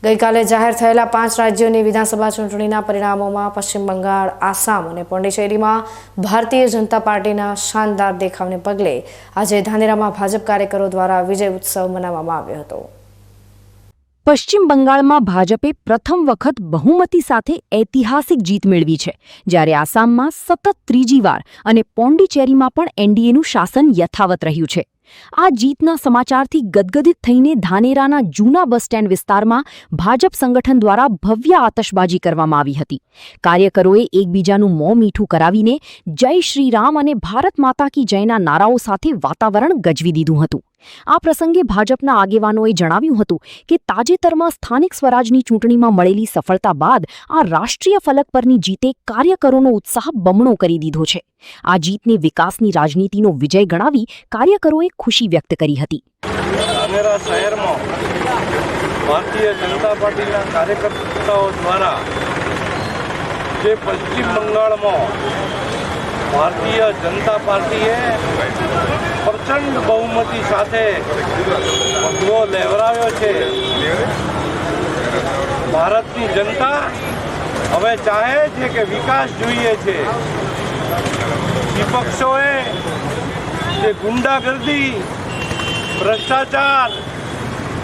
ગઈકાલે જાહેર થયેલા 5 રાજ્યોની વિધાનસભા ચૂંટણીના પરિણામોમાં પશ્ચિમ બંગાળ, આસામ અને પોંડિચેરીમાં ભારતીય જનતા પાર્ટીના શાનદાર દેખાવને પગલે આજે ધાનેરામાં ભાજપ કાર્યકરો દ્વારા વિજય ઉત્સવ મનાવવામાં આવ્યો હતો। પશ્ચિમ બંગાળમાં ભાજપે પ્રથમ વખત બહુમતી સાથે ઐતિહાસિક જીત મેળવી છે, જ્યારે આસામમાં સતત ત્રીજી વાર અને પોંડિચેરીમાં પણ એનડીએનું શાસન યથાવત રહ્યું છે। આ જીતના સમાચારથી ગદગદિત થઈને ધાનેરાના જૂના બસ સ્ટેન્ડ વિસ્તારમાં ભાજપ સંગઠન દ્વારા ભવ્ય આતશબાજી કરવામાં આવી હતી। કાર્યકરોએ એકબીજાનું મોં મીઠું કરાવીને જય શ્રી રામ અને ભારત માતા કી જયના નારાઓ સાથે વાતાવરણ ગજવી દીધું હતું। આ પ્રસંગે ભાજપના આગેવાનોએ જણાવ્યું હતું કે તાજેતરમાં સ્થાનિક સ્વરાજની ચૂંટણીમાં મળેલી સફળતા બાદ આ રાષ્ટ્રીય ફલક પરની જીતે કાર્યકરોનો ઉત્સાહ બમણો કરી દીધો છે। આ જીતને વિકાસની રાજનીતિનો વિજય ગણાવી કાર્યકરોએ ખુશી વ્યક્ત કરી હતી। ધાનેરા શહેરમાં ભારતીય જનતા પાર્ટીના કાર્યકર્તાઓ દ્વારા જે પશ્ચિમ બંગાળમાં ભારતીય જનતા પાર્ટીએ પ્રચંડ બહુમતી સાથે ભગવો લહેરાવ્યો છે। ભારતની જનતા હવે ચાહે છે કે વિકાસ જોઈએ છે। વિપક્ષોએ જે ગુંડાગર્દી, ભ્રષ્ટાચાર,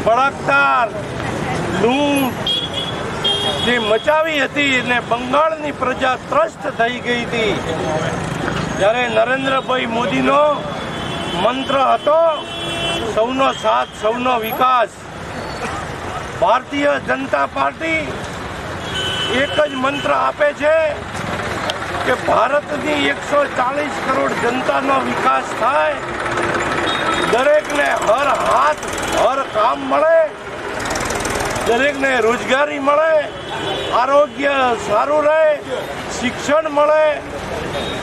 બળાત્કાર, લૂંટ જે મચાવી હતી અને બંગાળની પ્રજા ત્રસ્ત થઈ ગઈ હતી, જ્યારે નરેન્દ્રભાઈ મોદીનો મંત્ર હતો સૌનો સાથ, સૌનો વિકાસ, ભારતીય જનતા પાર્ટી એક જ મંત્ર આપે છે કે ભારતની 140 કરોડ જનતાનો વિકાસ થાય, દરેકને હર હાથ હર કામ મળે, દરેકને રોજગારી મળે, આરોગ્ય સારું રહે, શિક્ષણ મળે,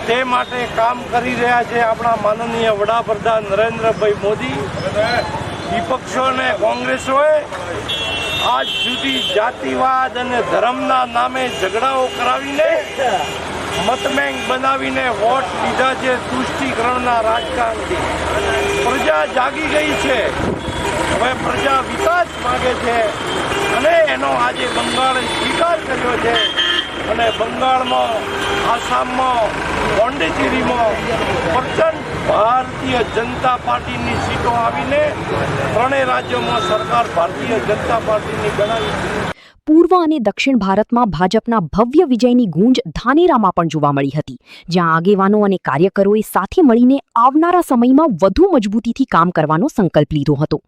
તે માટે કામ કરી રહ્યા છે આપણા માનનીય વડાપ્રધાન નરેન્દ્રભાઈ મોદી। વિપક્ષો અને કોંગ્રેસોએ આજ સુધી જાતિવાદ અને ધર્મના નામે ઝઘડાઓ કરાવીને મતબેંક બનાવીને વોટ લીધા છે। તુષ્ટિકરણના રાજકારણથી પ્રજા જાગી ગઈ છે। હવે પ્રજા વિકાસ માગે છે અને એનો આજે બંગાળે સ્વીકાર કર્યો છે અને બંગાળમાં, આસામમાં, પોંડિચેરીમાં પ્રચંડ ભારતીય જનતા પાર્ટીની સીટો આવીને ત્રણેય રાજ્યોમાં સરકાર ભારતીય જનતા પાર્ટીની બનાવી છે। પૂર્વ અને દક્ષિણ ભારતમાં ભાજપના ભવ્ય વિજયની ગૂંજ ધાનેરામાં પણ જોવા મળી હતી, જ્યાં આગેવાનો અને કાર્યકરોએ સાથે મળીને આવનારા સમયમાં વધુ મજબૂતીથી કામ કરવાનો સંકલ્પ લીધો હતો।